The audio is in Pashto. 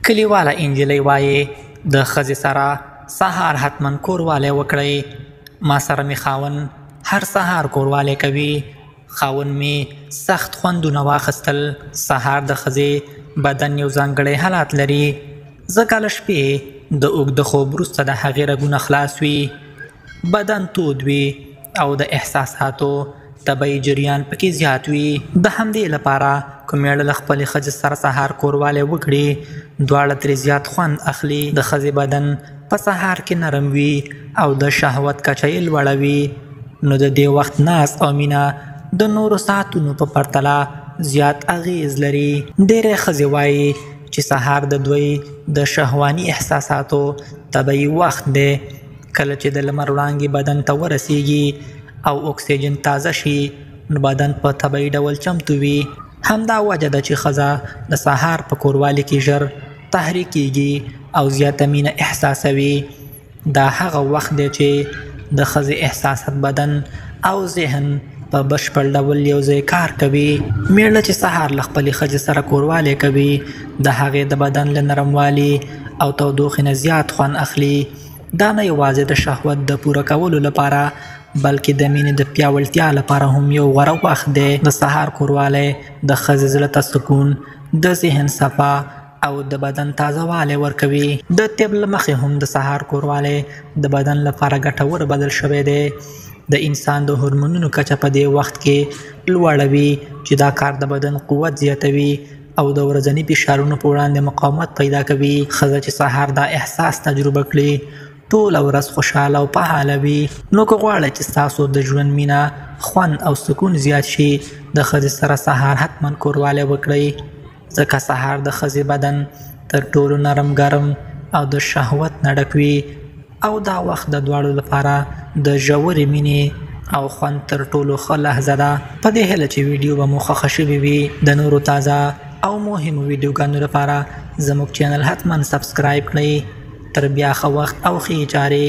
کلیواله انجلۍ وایي د ښځې سره سهار حتما کوروالی وکړئ. ما سره مې خاوند هر سهار کوروالی کوي. خاوند مې سخت خوندونه واخیستل. سهار د ښځې بدن یو ځانګړی حالت لري. ځکه له شپې د اوږده خوب وروسته د هغې رګونه خلاص وي، بدن تود وي او د احساساتو طبیعي جریان پکې زیات وي. د همدې لپاره که میړه له خپلې ښځې سره سهار کوروالی وکړي، دواړه ترې زیات خوند اخلي. د ښځې بدن په سهار کې نرم وي او د شهوت کچه یې لوړه وي، نو د دې وخت ناز او مینه د نورو ساعتونو په پرتله زیات اغیز لري. ډېرې ښځې وایي چې سهار د دوی د شهواني احساساتو طبیعي وخت دی. کله چې د لمر وړانګې بدن ته ورسیږي او اکسیجن تازه شي، نو بدن په طبیعي ډول چمتو وي. همدا وجه ده چې ښځه د سهار په کوروالی کې ژر تحریکېږي او زیاته مینه احساسوي. دا هغه وخت دی چې د ښځې احساسات، بدن او ذهن په بشپړ ډول یو ځای کار کوي. میړه چې سهار له خپلې ښځې سره کوروالی کوي، د هغې د بدن له نرموالي او تودوخې نه زیات خوند اخلي. دا نه یوازې د شهوت د پوره کولو لپاره، بلکې د مینې د پیاوړتیا لپاره هم یو غوره وخت دی. د سهار کوروالی د ښځې زړه ته سکون، د ذهن صفا او د بدن تازهوالی ورکوي. د طب له مخې هم د سهار کوروالی د بدن لپاره ګټور بدل شوی دی. د انسان د هورمونونو کچه په دې وخت کې لوړه وي چې دا کار د بدن قوت زیاتوي او د ورځني فشارونو په وړاندې مقاومت پیدا کوي. ښځه چې سهار دا احساس تجربه کړي، ټوله ورځ خوشحاله او فعاله وي. نو که غواړئ چې ستاسو د ژوند مینه، خوند او سکون زیات شي، د ښځې سره سهار حتما کوروالی وکړئ. ځکه سهار د ښځې بدن تر ټولو نرم، ګرم او د شهوت نه ډک وي، او دا وخت د دواړو لپاره د ژورې مینې او خوند تر ټولو ښه لحظه ده. په دې هیله چې ویډیو به مو خوښه شوې وي. د نورو تازه او مهمو ویډیوګانو لپاره زموږ چینل حتما سبسکرایب کړئ. تر بیا ښه وخت او ښې چارې.